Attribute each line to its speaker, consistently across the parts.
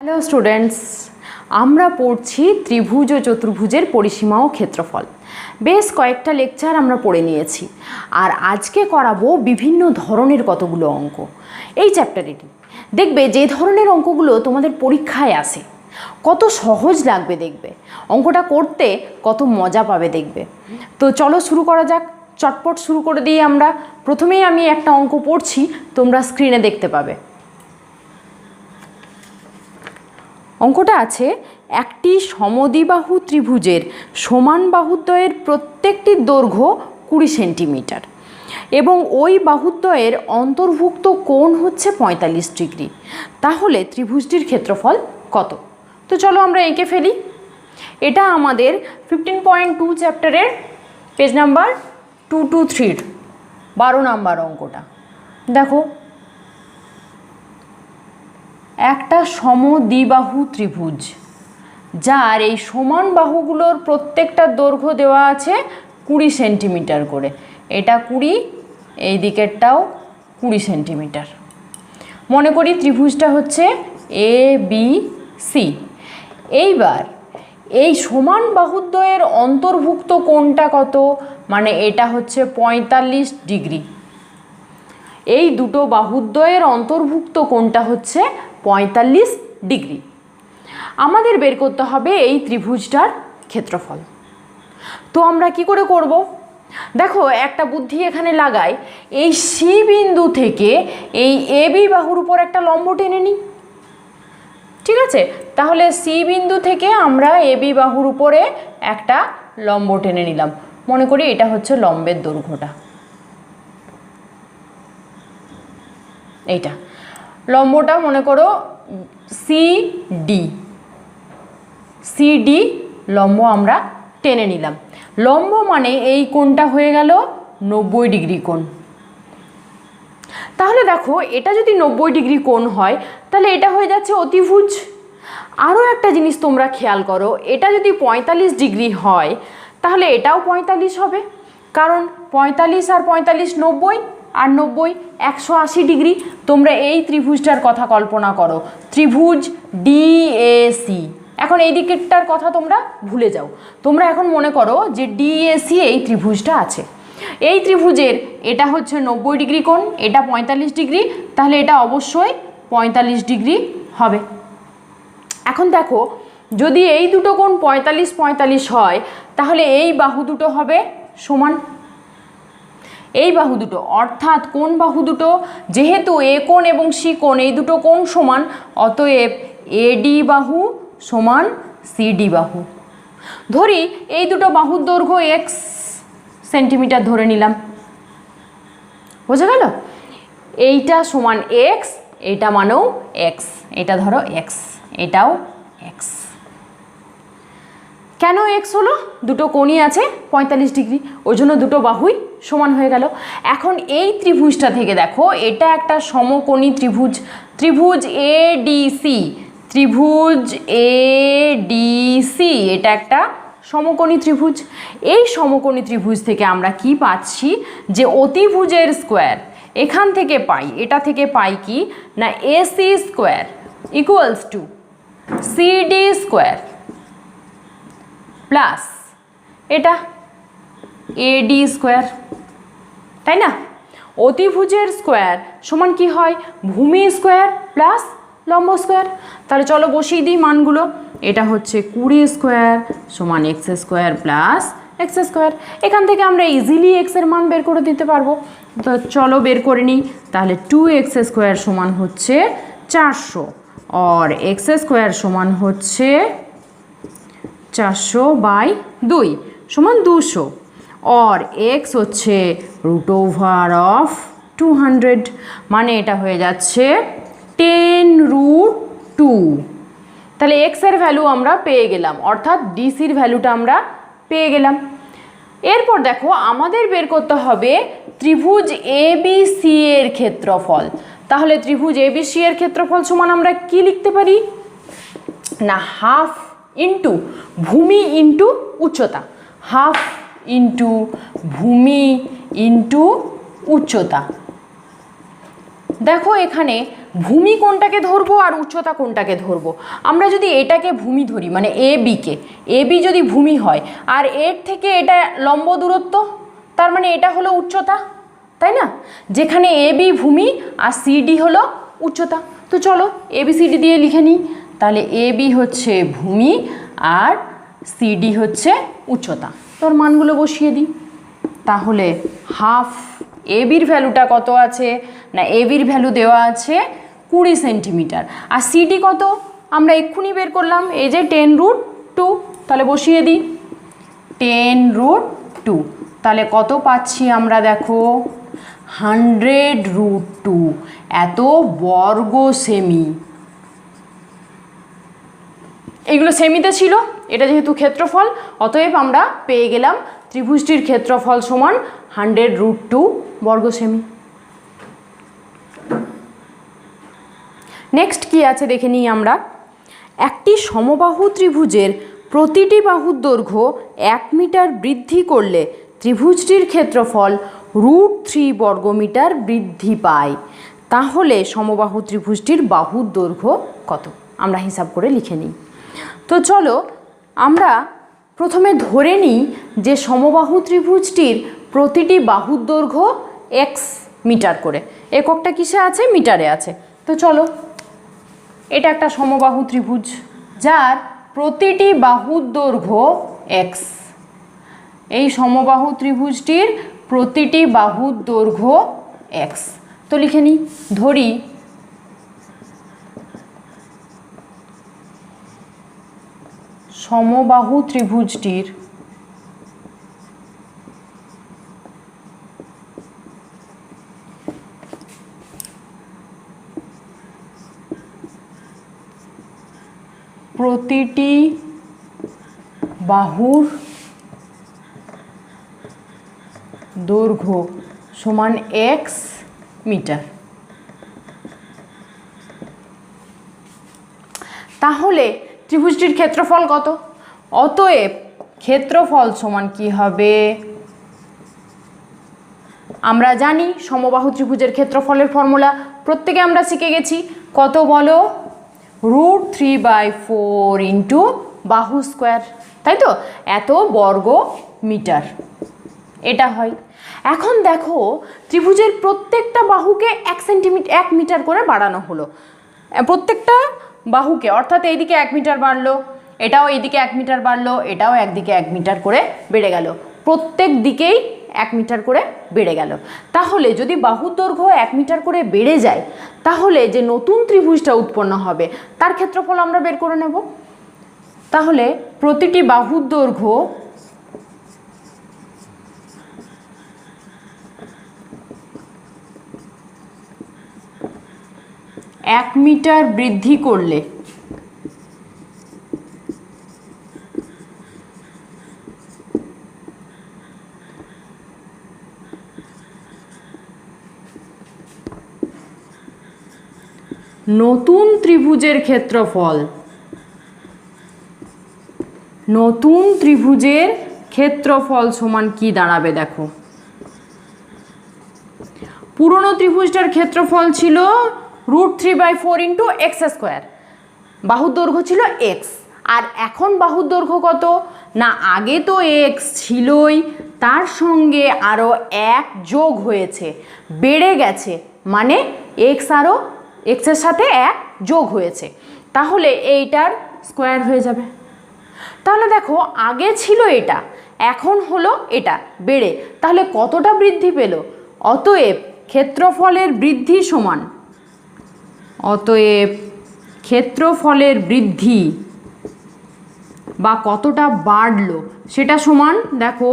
Speaker 1: Hello students, আমরা পড়ছি ত্রিভুজ ও চতুর্ভুজের পরিসীমা ও ক্ষেত্রফল। বেশ কয়েকটা লেকচার আমরা পড়ে নিয়েছি, আর আজকে করাবো বিভিন্ন ধরনের কতগুলো অঙ্ক। এই চ্যাপ্টারেটি দেখবে যে ধরনের অঙ্কগুলো তোমাদের পরীক্ষায় আসে, কত সহজ লাগবে দেখবে, অঙ্কটা করতে কত মজা পাবে দেখবে। তো চলো শুরু করা যাক, চটপট শুরু করে দিই আমরা। প্রথমেই আমি একটা অঙ্ক পড়ছি, তোমরা স্ক্রিনে দেখতে পাবে। অঙ্কটা আছে, একটি সমদ্বিবাহু ত্রিভুজের সমান বাহুদ্বয়ের প্রত্যেকটির দৈর্ঘ্য 20 সেন্টিমিটার এবং ওই বাহুদ্বয়ের অন্তর্ভুক্ত কোণ হচ্ছে 45 ডিগ্রি। তাহলে ত্রিভুজটির ক্ষেত্রফল কত? তো চলো আমরা এঁকে ফেলি। এটা আমাদের 15.2 চ্যাপ্টারের পেজ নাম্বার 223 12 নাম্বার অঙ্কটা। দেখো, একটা সমদ্বিবাহু ত্রিভুজ যার এই সমান বাহুগুলোর প্রত্যেকটার দৈর্ঘ্য দেওয়া আছে 20 সেন্টিমিটার করে। এটা 20, এই দিকেরটাও 20 সেন্টিমিটার। মনে করি ত্রিভুজটা হচ্ছে ABC। এইবার এই সমান বাহুদ্বয়ের অন্তর্ভুক্ত কোণটা কত? মানে এটা হচ্ছে 45 ডিগ্রি। এই দুটো বাহুদ্বয়ের অন্তর্ভুক্ত কোণটা হচ্ছে 45 ডিগ্রি। আমাদের বের করতে হবে এই ত্রিভুজটার ক্ষেত্রফল। তো আমরা কি করে করব? দেখো, একটা বুদ্ধি এখানে লাগাই। এই সি বিন্দু থেকে এই এবি বাহুর উপর একটা লম্ব টেনে নিই। ঠিক আছে, তাহলে সি বিন্দু থেকে আমরা এবি বাহুর উপরে একটা লম্ব টেনে নিলাম। মনে করি এটা হচ্ছে লম্বের দৈর্ঘ্যটা, এইটা লম্বটা মনে করো সিডি লম্ব আমরা টেনে নিলাম। লম্ব মানে এই কোণটা হয়ে গেল 90 ডিগ্রি কোণ। তাহলে দেখো, এটা যদি 90 ডিগ্রি কোণ হয় তাহলে এটা হয়ে যাচ্ছে অতিভুজ। আরও একটা জিনিস তোমরা খেয়াল করো, এটা যদি 45 ডিগ্রি হয় তাহলে এটাও 45 হবে, কারণ 45 আর 45 90, আর 90 180 ডিগ্রি। তোমরা এই ত্রিভুজটার কথা কল্পনা করো, ত্রিভুজ ডিএসি। এখন এই দিকেরটার কথা তোমরা ভুলে যাও, তোমরা এখন মনে করো যে ডিএসি এই ত্রিভুজটা আছে। এই ত্রিভুজের এটা হচ্ছে 90 ডিগ্রি কোণ, এটা 45 ডিগ্রি, তাহলে এটা অবশ্যই 45 ডিগ্রি হবে। এখন দেখো, যদি এই দুটো কোণ 45-45 হয় তাহলে এই বাহু দুটো হবে সমান। এই বাহু দুটো অর্থাৎ কোন বাহু দুটো? যেহেতু এ কোণ এবং সি কোণ এই দুটো কোণ সমান, অতএব এডি বাহু সমান সিডি বাহু। ধরি এই দুটো বাহুর দৈর্ঘ্য x সেন্টিমিটার ধরে নিলাম, বোঝা গেল? এইটা সমান x, এইটা মানেও x, এটা ধরো x, এটাও x। কেন x হলো? দুটো কোণই আছে 45 ডিগ্রি, ওই জন্য দুটো বাহুই সমান হয়ে গেল। এখন এই ত্রিভুজটা থেকে দেখো, এটা একটা সমকোণী ত্রিভুজ, ত্রিভুজ এডিসি, ত্রিভুজ এডিসি, এটা একটা সমকোণী ত্রিভুজ। এই সমকোণী ত্রিভুজ থেকে আমরা কি পাচ্ছি? যে অতিভুজের স্কোয়ার এখান থেকে পাই, এটা থেকে পাই কি না, AC square equals to CD square plus এটা এডি স্কোয়ার, তাই না? অতিভুজের স্কোয়ার সমান কি হয়? ভূমি স্কোয়ার প্লাস লম্ব স্কোয়ার। তাহলে চলো বসিয়ে দিই মানগুলো। এটা হচ্ছে 20 স্কোয়ার সমান x square plus x square. এখান থেকে আমরা ইজিলি এক্সের মান বের করে দিতে পারবো। তো চলো বের করে নিই। তাহলে 2x স্কোয়ার সমান হচ্ছে 400 और এক্স স্কোয়ার সমান হচ্ছে 400/2 সমান 200 और x হচ্ছে √200, মানে এটা হয়ে যাচ্ছে 10√2। তাহলে x এর ভ্যালু আমরা পেয়ে গেলাম, অর্থাৎ ডিসির ভ্যালুটা আমরা পেয়ে গেলাম। এরপর দেখো, আমাদের বের করতে হবে ত্রিভুজ এবিসি এর ক্ষেত্রফল। তাহলে ত্রিভুজ এবিসি এর ক্ষেত্রফল সমান আমরা কি লিখতে পারি না, হাফ ইন্টু ভূমি ইন্টু উচ্চতা, হাফ ইন্টু ভূমি ইন্টু উচ্চতা। দেখো, এখানে ভূমি কোনটাকে ধরবো আর উচ্চতা কোনটাকে ধরবো। আমরা যদি এটাকে ভূমি ধরি, মানে এ বি যদি ভূমি হয় আর এর থেকে এটা লম্ব দূরত্ব, তার মানে এটা হলো উচ্চতা, তাই না? যেখানে এ বি ভূমি আর সিডি হলো উচ্চতা। তো চলো ABCD দিয়ে লিখে নিই। তাহলে এ বি হচ্ছে ভূমি আর সিডি হচ্ছে উচ্চতা। তোর মানগুলো বসিয়ে দিই। তাহলে হাফ এ বির ভ্যালুটা কত আছে না, এ বির ভ্যালু দেওয়া আছে 20 সেন্টিমিটার। আর সিডি কত আমরা এক্ষুনি বের করলাম, এই যে 10√2। তাহলে বসিয়ে দিই 10√2। তাহলে কত পাচ্ছি আমরা, দেখো 100√2, এত বর্গ সেমি। এগুলো সেমিতে ছিল, এটা যেহেতু ক্ষেত্রফল, অতএব আমরা পেয়ে গেলাম ত্রিভুজটির ক্ষেত্রফল সমান 100√2 বর্গ সেমি। নেক্সট কি আছে দেখে নিই আমরা। একটি সমবাহু ত্রিভুজের প্রতিটি বাহুর দৈর্ঘ্য 1 মিটার বৃদ্ধি করলে ত্রিভুজটির ক্ষেত্রফল √3 বর্গমিটার বৃদ্ধি পায়। তাহলে সমবাহু ত্রিভুজটির বাহুর দৈর্ঘ্য কত, আমরা হিসাব করে লিখে নিই। তো চলো আমরা প্রথমে ধরে নিই যে সমবাহু ত্রিভুজটির প্রতিটি বাহুর দৈর্ঘ্য x মিটার করে। এককটা কিসে আছে, মিটারে আছে। তো চলো, এটা একটা সমবাহু ত্রিভুজ যার প্রতিটি বাহুর দৈর্ঘ্য x। এই সমবাহু ত্রিভুজটির প্রতিটি বাহুর দৈর্ঘ্য x। তো লিখে নিই, ধরি সমবাহু ত্রিভুজটির প্রতিটি বাহুর দৈর্ঘ্য সমান x মিটার। তাহলে ত্রিভুজটির ক্ষেত্রফল কত? অতএব ক্ষেত্রফল সমান কি হবে, আমরা জানি সমবাহু ত্রিভুজের ক্ষেত্রফলের ফর্মুলা প্রত্যেকে আমরা শিখে গেছি। কত বলো, √3/4 ইন্টু বাহু স্কোয়ার, তাই তো, এত বর্গ মিটার এটা হয়। এখন দেখো ত্রিভুজের প্রত্যেকটা বাহুকে 1 মিটার করে বাড়ানো হলো, প্রত্যেকটা বাহুকে, অর্থাৎ এইদিকে 1 মিটার বাড়লো, এটাও এইদিকে 1 মিটার বাড়লো, এটাও একদিকে 1 মিটার করে বেড়ে গেল, প্রত্যেক দিকেই 1 মিটার করে বেড়ে গেল। তাহলে যদি বাহুর দৈর্ঘ্য 1 মিটার করে বেড়ে যায়, তাহলে যে নতুন ত্রিভুজটা উৎপন্ন হবে তার ক্ষেত্রফল আমরা বের করে নেব। তাহলে প্রতিটি বাহুর দৈর্ঘ্য এক মিটার বৃদ্ধি করলে নতুন ত্রিভুজের ক্ষেত্রফল, নতুন ত্রিভুজের ক্ষেত্রফল সমান কি দাঁড়াবে, দেখো পুরনো ত্রিভুজটার ক্ষেত্রফল ছিল √3/4 ইন্টু x স্কোয়ার, বাহুর দৈর্ঘ্য ছিল x। আর এখন বাহুর দৈর্ঘ্য কত না, আগে তো x ছিলই, তার সঙ্গে আরও 1 যোগ হয়েছে, বেড়ে গেছে, মানে x আরও x এর সাথে 1 যোগ হয়েছে, তাহলে এইটার স্কোয়ার হয়ে যাবে। তাহলে দেখো আগে ছিল এটা, এখন হলো এটা বেড়ে, তাহলে কতটা বৃদ্ধি পেল? অতএব ক্ষেত্রফলের বৃদ্ধি সমান, অতএব ক্ষেত্রফলের বৃদ্ধি বা কতটা বাড়লো সেটা সমান, দেখো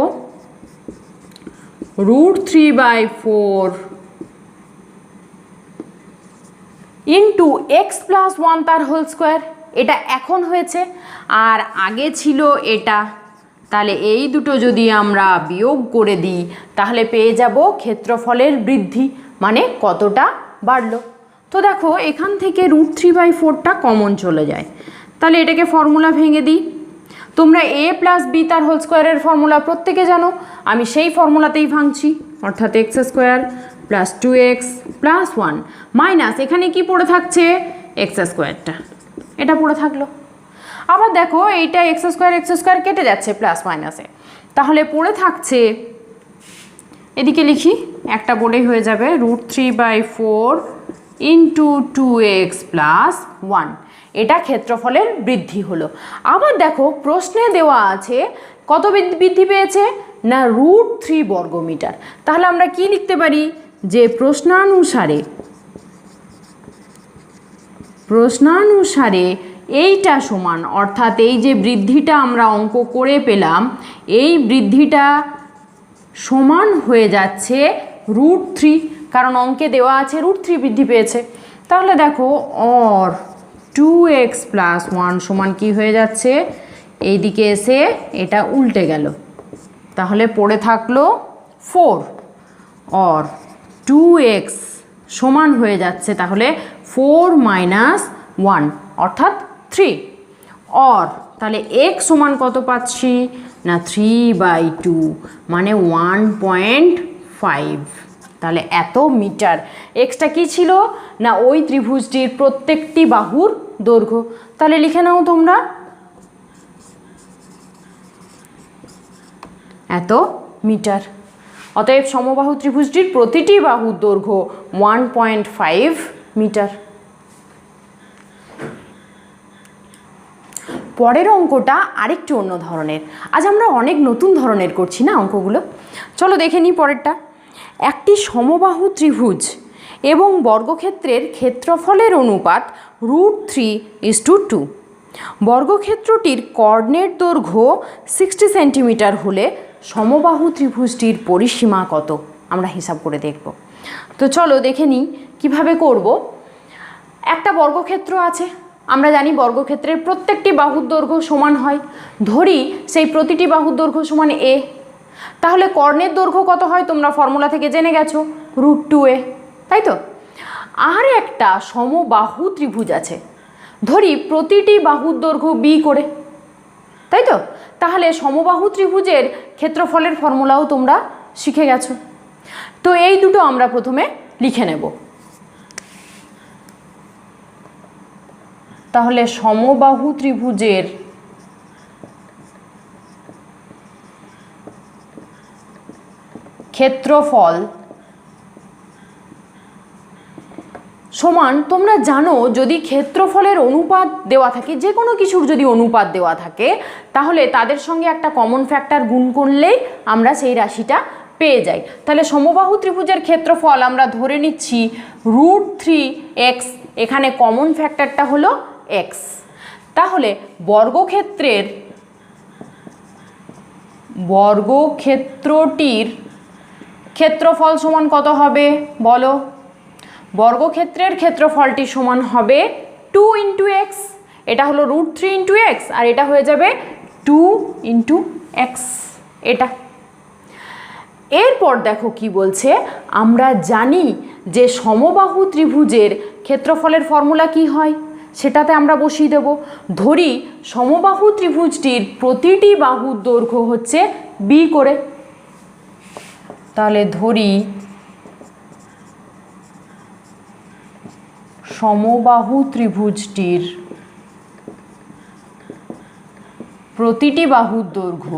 Speaker 1: √3/4 ইন্টু x+1 তার হোল স্কোয়ার, এটা এখন হয়েছে আর আগে ছিল এটা, তাহলে এই দুটো যদি আমরা বিয়োগ করে দিই তাহলে পেয়ে যাব ক্ষেত্রফলের বৃদ্ধি, মানে কতটা বাড়লো। তো দেখো এখান থেকে √3/4টা কমন চলে যায়, তাহলে এটাকে ফর্মুলা ভেঙে দিই। তোমরা a+b তার হোল স্কোয়ারের ফর্মুলা প্রত্যেকে জানো, আমি সেই ফর্মুলাতেই ভাঙছি, অর্থাৎ x² plus 2x plus 1 minus এখানে কি পড়ে থাকছে এক্স স্কোয়ারটা, এটা পড়ে থাকলো। আবার দেখো এইটা এক্স স্কোয়ার কেটে যাচ্ছে প্লাস মাইনাসে, তাহলে পড়ে থাকছে, এদিকে লিখি একটা বলেই হয়ে যাবে, √3/4 ইন্টু 2x প্লাস 1, এটা ক্ষেত্রফলের বৃদ্ধি হলো। আবার দেখো প্রশ্নে দেওয়া আছে কত বৃদ্ধি পেয়েছে না √3 বর্গমিটার। তাহলে আমরা কি লিখতে পারি যে প্রশ্নানুসারে এইটা সমান, অর্থাৎ এই যে বৃদ্ধিটা আমরা অঙ্ক করে পেলাম এই বৃদ্ধিটা সমান হয়ে যাচ্ছে √3, কারণ অঙ্কে দেওয়া আছে √3 বৃদ্ধি পেয়েছে। তাহলে দেখো অর 2x প্লাস 1 সমান কি হয়ে যাচ্ছে, এইদিকে এসে এটা উল্টে গেল, তাহলে পড়ে থাকলো 4, অর 2x সমান হয়ে যাচ্ছে তাহলে 4 মাইনাস 1 অর্থাৎ 3, অর তাহলে x সমান কত পাচ্ছি না 3/2 মানে 1.5, তাহলে এত মিটার। এক্সটা কি ছিল না ওই ত্রিভুজটির প্রত্যেকটি বাহুর দৈর্ঘ্য। তাহলে লিখে নাও তোমরা এত মিটার। অতএব সমবাহু ত্রিভুজটির প্রতিটি বাহুর দৈর্ঘ্য 1.5 মিটার। পরের অঙ্কটা আরেকটু অন্য ধরনের। আজ আমরা অনেক নতুন ধরনের করছি না অঙ্কগুলো, চলো দেখে নিই পরেরটা। একটি সমবাহু ত্রিভুজ এবং বর্গক্ষেত্রের ক্ষেত্রফলের অনুপাত √3:2। বর্গক্ষেত্রটির কর্ণের দৈর্ঘ্য 60 সেন্টিমিটার হলে সমবাহু ত্রিভুজটির পরিসীমা কত আমরা হিসাব করে দেখব। তো চলো দেখে নিই কীভাবে করব। একটা বর্গক্ষেত্র আছে, আমরা জানি বর্গক্ষেত্রের প্রত্যেকটি বাহুর দৈর্ঘ্য সমান হয়, ধরি সেই প্রতিটি বাহুর দৈর্ঘ্য সমান a, তাহলে কর্ণের দৈর্ঘ্য কত হয় তোমরা ফর্মুলা থেকে জেনে গেছো √2a, তাই তো। আর একটা সমবাহু ত্রিভুজ আছে, ধরি প্রতিটি বাহুর দৈর্ঘ্য b করে, তাই তো। তাহলে সমবাহু ত্রিভুজের ক্ষেত্রফলের ফর্মুলাও তোমরা শিখে গেছো। তো এই দুটো আমরা প্রথমে লিখে নেব। তাহলে সমবাহু ত্রিভুজের ক্ষেত্রফল সমান, তোমরা জানো যদি ক্ষেত্রফলের অনুপাত দেওয়া থাকে, যে কোনো কিছুর যদি অনুপাত দেওয়া থাকে তাহলে তাদের সঙ্গে একটা কমন ফ্যাক্টর গুণ করলেই আমরা সেই রাশিটা পেয়ে যাই। তাহলে সমবাহু ত্রিভুজের ক্ষেত্রফল আমরা ধরে নিচ্ছি √3x, এখানে কমন ফ্যাক্টরটা হলো x। তাহলে বর্গক্ষেত্রটির ক্ষেত্রফল সমান কত হবে বলো? বর্গক্ষেত্রের ক্ষেত্রফলটি সমান হবে 2 × x, এটা হলো √3 × x আর এটা হয়ে যাবে 2 × x এটা। এরপর দেখো কি বলছে, আমরা জানি যে সমবাহু ত্রিভুজের ক্ষেত্রফলের ফর্মুলা কি হয়, সেটাতে আমরা বসিয়ে দেব। ধরি সমবাহু ত্রিভুজটির প্রতিটি বাহুর দৈর্ঘ্য হচ্ছে b করে, তাহলে ধরি সমবাহু ত্রিভুজটির প্রতিটি বাহুর দৈর্ঘ্য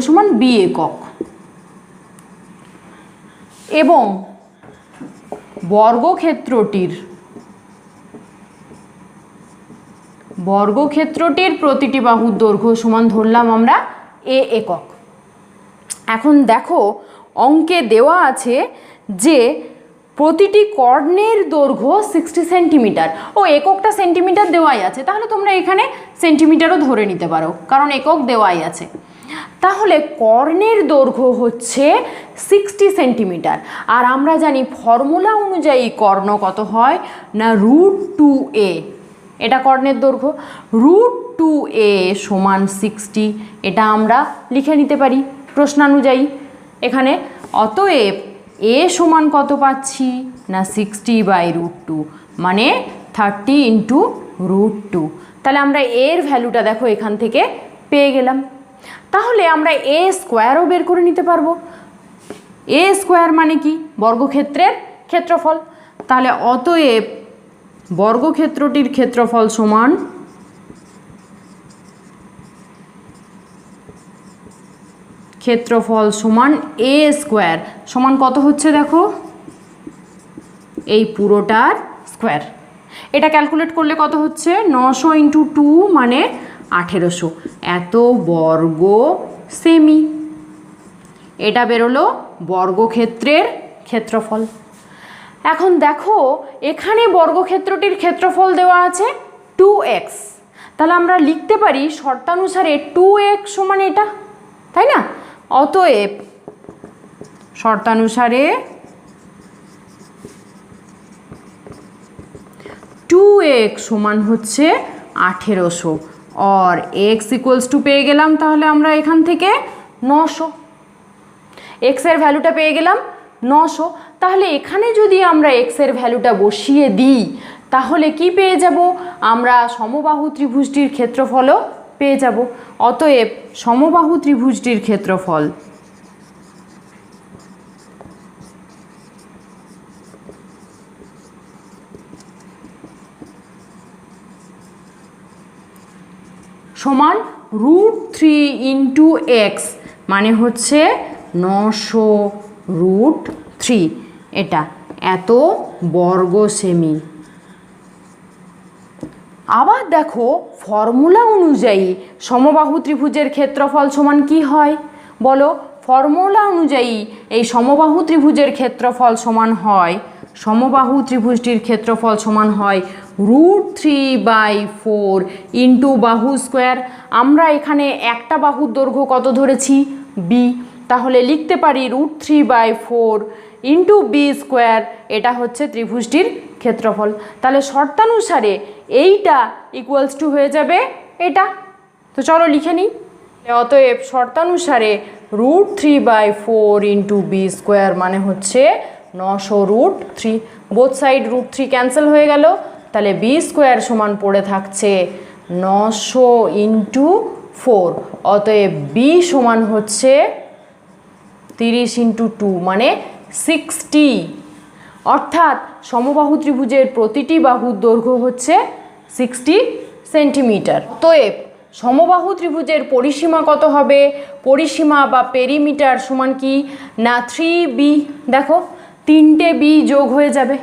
Speaker 1: সমান b একক এবং বর্গক্ষেত্রটির প্রতিটি বাহুর দৈর্ঘ্য সমান ধরলাম আমরা a একক। এখন দেখো অঙ্কে দেওয়া আছে যে প্রতিটি কর্ণের দৈর্ঘ্য 60 সেন্টিমিটার, ও এককটা সেন্টিমিটার দেওয়াই আছে, তাহলে তোমরা এখানে সেন্টিমিটারও ধরে নিতে পারো কারণ একক দেওয়াই আছে। তাহলে কর্ণের দৈর্ঘ্য হচ্ছে 60 সেন্টিমিটার, আর আমরা জানি ফর্মুলা অনুযায়ী কর্ণ কত হয় না √2a, এটা কর্ণের দৈর্ঘ্য, √2a সমান 60, এটা আমরা লিখে নিতে পারি প্রশ্নানুযায়ী এখানে। অতএব a সমান কত পাচ্ছি না 60/√2 মানে 30 × √2, তাহলে আমরা এর ভ্যালুটা দেখো এখান থেকে পেয়ে গেলাম। তাহলে আমরা এ স্কোয়ারও বের করে নিতে পারবো। এ স্কোয়ার মানে কি? বর্গক্ষেত্রের ক্ষেত্রফল। তাহলে অতএব বর্গক্ষেত্রটির ক্ষেত্রফল সমান এ স্কোয়ার সমান কত হচ্ছে দেখো, এই পুরোটার স্কোয়ার। এটা ক্যালকুলেট করলে কত হচ্ছে? 900 ইন্টু 2 মানে 1800 এত বর্গ সেমি। এটা বেরোলো বর্গক্ষেত্রের ক্ষেত্রফল। এখন দেখো এখানে বর্গক্ষেত্রটির ক্ষেত্রফল দেওয়া আছে 2x, তাহলে আমরা লিখতে পারি শর্তানুসারে 2x সমান এটা, তাই না? অতএব শর্তানুসারে 2x সমান হচ্ছে 1800 और x ইকুয়ালস টু পেয়ে গেলাম তাহলে আমরা এখান থেকে 900, x এর ভ্যালুটা পেয়ে গেলাম 900। তাহলে এখানে যদি আমরা x এর ভ্যালুটা বসিয়ে দিই তাহলে কি পেয়ে যাব? আমরা সমবাহু ত্রিভুজটির ক্ষেত্রফলও পেয়ে যাব। অতএব সমবাহু ত্রিভুজটির ক্ষেত্রফল সমান √3 ইন্টু এক্স মানে হচ্ছে 900√3, এটা এত বর্গ সেমি। আবার দেখো ফর্মুলা অনুযায়ী সমবাহু ত্রিভুজের ক্ষেত্রফল সমান কি হয় বলো? ফর্মুলা অনুযায়ী এই সমবাহু ত্রিভুজের ক্ষেত্রফল সমান হয়, সমবাহু ত্রিভুজটির ক্ষেত্রফল সমান হয় √3/4 ইন্টু বাহু স্কোয়ার। আমরা এখানে একটা বাহুর দৈর্ঘ্য কত ধরেছি? বি, তাহলে লিখতে পারি √3/4 ইন্টু বি স্কোয়ার, এটা হচ্ছে ত্রিভুজটির ক্ষেত্রফল। তাহলে শর্তানুসারে এইটা ইকুয়ালস টু হয়ে যাবে এটা। তো চলো লিখে নিই। অতএব শর্তানুসারে √3/4 ইন্টু বি স্কোয়ার মানে হচ্ছে 900√3, বোথ সাইড √3 ক্যান্সেল হয়ে গেল, তাহলে বি স্কোয়ার সমান পড়ে থাকছে 900 ইন্টু 4। অতএব বি সমান হচ্ছে 30 ইন্টু 2 মানে 60, অর্থাৎ সমবাহু ত্রিভুজের প্রতিটি বাহুর দৈর্ঘ্য হচ্ছে 60 সেন্টিমিটার। অতএব সমবাহু ত্রিভুজের পরিসীমা কত হবে? পরিসীমা বা পেরিমিটার সমান কি না 3b। দেখো 3টে বি যোগ হয়ে যাবে,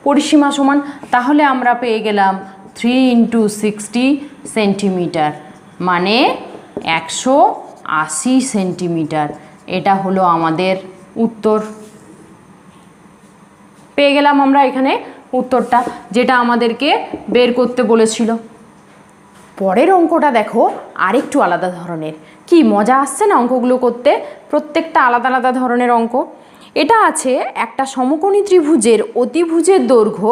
Speaker 1: পরিসীমা সমান, তাহলে আমরা পেয়ে গেলাম 3 ইন্টু 60 সেন্টিমিটার মানে 180 সেন্টিমিটার। এটা হলো আমাদের উত্তর। পেয়ে গেলাম আমরা এখানে উত্তরটা, যেটা আমাদেরকে বের করতে বলেছিল। পরের অঙ্কটা দেখো আরেকটু আলাদা ধরনের, কি মজা আসছে না অঙ্কগুলো করতে, প্রত্যেকটা আলাদা আলাদা ধরনের অঙ্ক। এটা আছে একটা সমকোণী ত্রিভুজের অতিভুজের দৈর্ঘ্য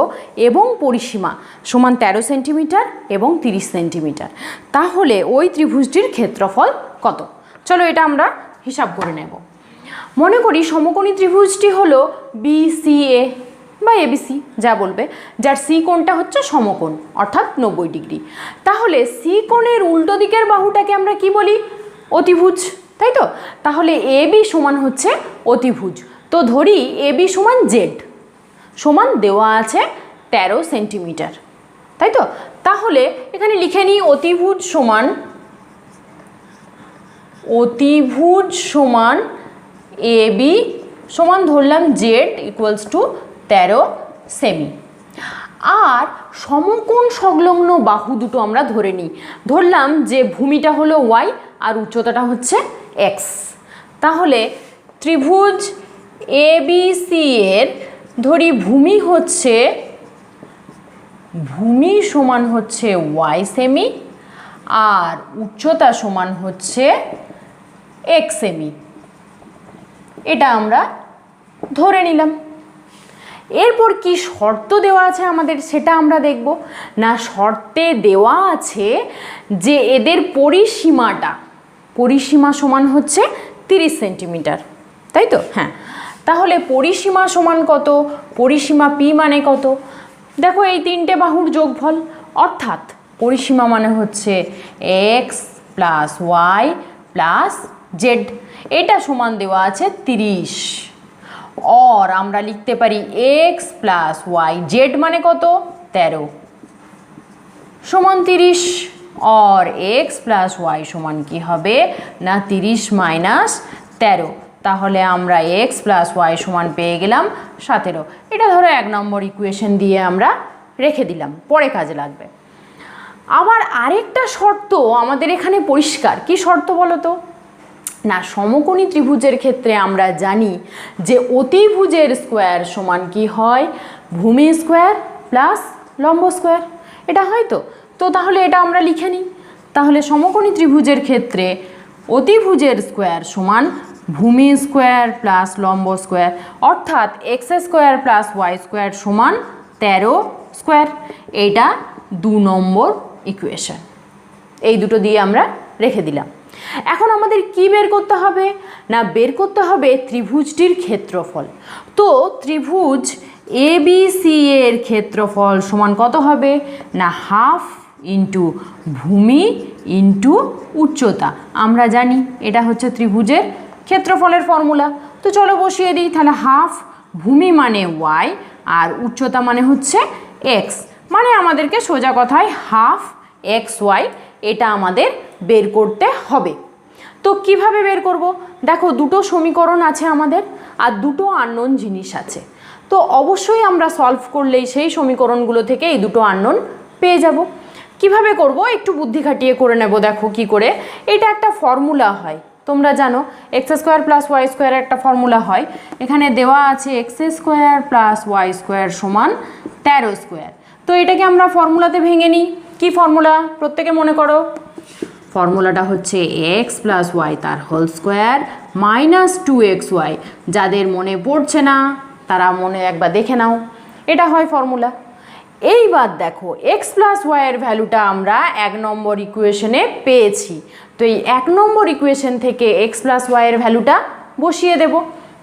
Speaker 1: এবং পরিসীমা সমান 13 সেন্টিমিটার এবং 30 সেন্টিমিটার, তাহলে ওই ত্রিভুজটির ক্ষেত্রফল কত? চলো এটা আমরা হিসাব করে নেব। মনে করি সমকোণী ত্রিভুজটি হলো BCA বা ABC যা বলবে, যার সি কোণটা হচ্ছে সমকোণ অর্থাৎ 90 ডিগ্রি। তাহলে সি কোণের উল্টো দিকের বাহুটাকে আমরা কি বলি? অতিভুজ, তাই তো? তাহলে AB সমান হচ্ছে অতিভুজ। তো ধরি AB সমান জেড সমান দেওয়া আছে 13 সেন্টিমিটার, তাই তো? তাহলে এখানে লিখে নিই অতিভুজ সমান AB সমান ধরলাম জেড ইকুয়ালস টু 13 সেমি। আর সমকোণ সংলগ্ন বাহু দুটো আমরা ধরে নিই, ধরলাম যে ভূমিটা হলো ওয়াই আর উচ্চতাটা হচ্ছে এক্স। তাহলে ত্রিভুজ ABC এর ধরি ভূমি সমান হচ্ছে ওয়াই সেমি আর উচ্চতা সমান হচ্ছে এক্স সেমি, এটা আমরা ধরে নিলাম। এরপর কি শর্ত দেওয়া আছে আমাদের সেটা আমরা দেখব। না, শর্তে দেওয়া আছে যে এদের পরিসীমা সমান হচ্ছে 30 সেন্টিমিটার, তাই তো? হ্যাঁ, তাহলে পরিসীমা সমান কত? পরিসীমা পি মানে কত? দেখো এই তিনটে বাহুর যোগফল, অর্থাৎ পরিসীমা মানে হচ্ছে X plus Y plus Z, এটা সমান দেওয়া আছে 30। और আমরা লিখতে পারি এক্স প্লাস ওয়াই জেড মানে কত 13 সমান 30। और এক্স প্লাস ওয়াই সমান কি হবে না 30 মাইনাস 13, তাহলে আমরা এক্স প্লাস ওয়াই সমান পেয়ে গেলাম 17। এটা ধরো 1 নম্বর ইকুয়েশন দিয়ে আমরা রেখে দিলাম, পরে কাজে লাগবে। আবার আরেকটা শর্ত আমাদের এখানে পরিষ্কার, কি শর্ত বলো তো না, সমকোণী ত্রিভুজের ক্ষেত্রে আমরা জানি যে অতিভুজের স্কোয়ার সমান কি হয় ভূমি স্কোয়ার প্লাস লম্ব স্কোয়ার, এটা হয় তো। তো তাহলে এটা আমরা লিখে নিই, তাহলে সমকোণী ত্রিভুজের ক্ষেত্রে অতিভুজের স্কোয়ার সমান ভূমি স্কোয়ার প্লাস লম্ব স্কোয়ার, অর্থাৎ X square plus Y square সমান 13 স্কোয়ার। এটা 2 নম্বর ইকুয়েশন, এই দুটো দিয়ে আমরা রেখে দিলাম। এখন আমাদের কি বের করতে হবে না, বের করতে হবে ত্রিভুজটির ক্ষেত্রফল। তো ত্রিভুজ এবিসি এর ক্ষেত্রফল সমান কত হবে না হাফ ইন্টু ভূমি ইন্টু উচ্চতা। আমরা জানি এটা হচ্ছে ত্রিভুজের ক্ষেত্রফলের ফর্মুলা। তো চলো বসিয়ে দিই, তাহলে হাফ ভূমি মানে ওয়াই আর উচ্চতা মানে হচ্ছে এক্স, মানে আমাদেরকে সোজা কথায় হাফ এক্স ওয়াই এটা আমাদের বের করতে হবে। তো কিভাবে বের করব, দেখো দুটো সমীকরণ আছে আমাদের আর দুটো আননোন জিনিস আছে, তো অবশ্যই আমরা সলভ করলেই সেই সমীকরণগুলো থেকে এই দুটো আননোন পেয়ে যাব। কিভাবে করব একটু বুদ্ধি খাটিয়ে করে নেব। দেখো কি করে, এটা একটা ফর্মুলা হয়, তোমরা জানো X square plus Y square একটা ফর্মুলা হয়। এখানে দেওয়া আছে X square plus Y square সমান 13 স্কোয়ার। তো এটাকে আমরা ফর্মুলাতে ভেঙে নিই। কি ফর্মুলা প্রত্যেকে মনে করো, ফর্মুলাটা হচ্ছে এক্স প্লাস ওয়াই তার হোল স্কোয়ার মাইনাস 2xy। যাদের মনে পড়ছে না তারা মনে একবার দেখে নাও, এটা হয় ফর্মুলা। এইবার দেখো এক্স প্লাস ওয়াইয়ের ভ্যালুটা আমরা 1 নম্বর ইকুয়েশনে পেয়েছি, তো এই 1 নম্বর ইকুয়েশন থেকে এক্স প্লাস ওয়াইয়ের ভ্যালুটা বসিয়ে দেব।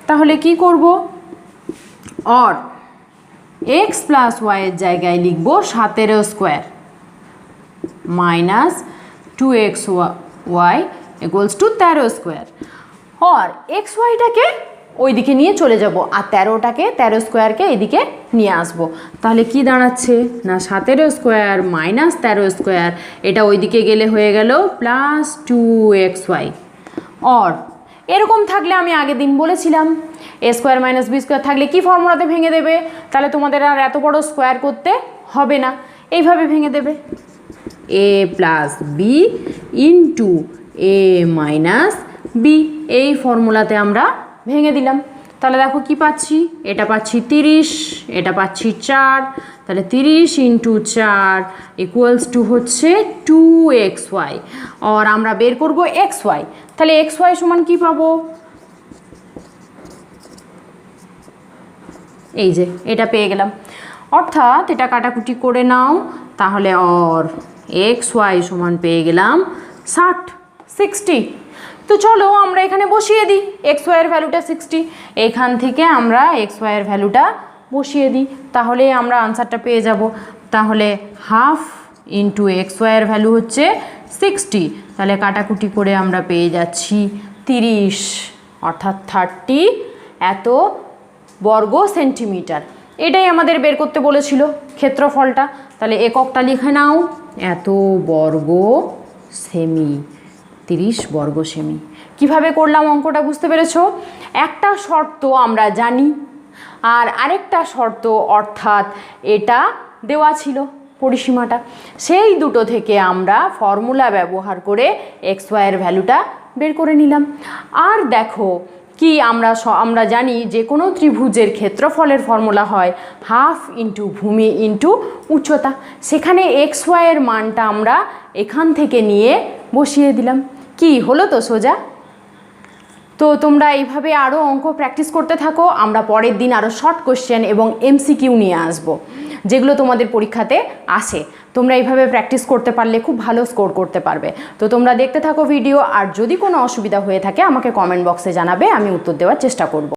Speaker 1: তাহলে কি করব, অর এক্স প্লাস ওয়াইয়ের জায়গায় লিখব 17 square minus 2xy equals to 13 square. আর এক্স ওয়াইটাকে ওইদিকে নিয়ে চলে যাব আর 13 স্কোয়ারকে এইদিকে নিয়ে আসবো। তাহলে কি দাঁড়াচ্ছে না 17 স্কোয়ার মাইনাস 13 স্কোয়ার, এটা ওইদিকে গেলে হয়ে গেল প্লাস 2xy। আর এরকম থাকলে আমি আগের দিন বলেছিলাম এ স্কোয়ার মাইনাস বি স্কোয়ার থাকলে কি ফর্মুলাতে ভেঙে দেবে, তাহলে তোমাদের আর এত বড় স্কোয়ার করতে হবে না, এইভাবে ভেঙে দেবে এ প্লাস বি ইন্টু এ মাইনাস বি, এই ফর্মুলাতে আমরা ভেঙে দিলাম। তাহলে দেখো কি পাচ্ছি, এটা পাচ্ছি 30, এটা পাচ্ছি 4, তাহলে 30 ইন্টু 4 ইকুয়ালস টু হচ্ছে 2xy। আর আমরা বের করব xy, তাহলে xy সমান কি পাবো, এই যে এটা পেয়ে গেলাম। অর্থাৎ এটা কাটাকুটি করে নাও, তাহলে অর xy সমান পেয়ে গেলাম 60। তো চলো আমরা এখানে বসিয়ে দিই এক্স ওয়াইয়ের ভ্যালুটা 60, এখান থেকে আমরা এক্স ওয়াইয়ের ভ্যালুটা বসিয়ে দিই, তাহলে আমরা আনসারটা পেয়ে যাব। তাহলে হাফ ইন্টু এক্স ওয়াইয়ের ভ্যালু হচ্ছে 60, তাহলে কাটাকুটি করে আমরা পেয়ে যাচ্ছি 30, অর্থাৎ 30 এত বর্গ সেন্টিমিটার। এটাই আমাদের বের করতে বলেছিল ক্ষেত্রফলটা। তাহলে এককটা লিখে নাও, এত বর্গ সেমি, 30 বর্গ সেমি। কিভাবে করলাম অঙ্কটা বুঝতে পেরেছো? একটা শর্ত আমরা জানি আর আরেকটা শর্ত, অর্থাৎ এটা দেওয়া ছিল পরিসীমাটা, সেই দুটো থেকে আমরা ফর্মুলা ব্যবহার করে এক্স ওয়াইয়ের ভ্যালুটা বের করে নিলাম। আর দেখো কি আমরা জানি যে কোনো ত্রিভুজের ক্ষেত্রফলের ফর্মুলা হয় হাফ ইন্টু ভূমি ইন্টু উচ্চতা, সেখানে এক্স ওয়াইয়ের মানটা আমরা এখান থেকে নিয়ে বসিয়ে দিলাম। কি হলো তো সোজা? তো তোমরা এইভাবে আরও অঙ্ক প্র্যাকটিস করতে থাকো, আমরা পরের দিন আরও শর্ট কোশ্চেন এবং এমসিকিউ নিয়ে আসব যেগুলো তোমাদের পরীক্ষাতে আসে। তোমরা এইভাবে প্র্যাকটিস করতে পারলে খুব ভালো স্কোর করতে পারবে। তো তোমরা দেখতে থাকো ভিডিও, আর যদি কোনো অসুবিধা হয়ে থাকে আমাকে কমেন্ট বক্সে জানাবে, আমি উত্তর দেওয়ার চেষ্টা করব।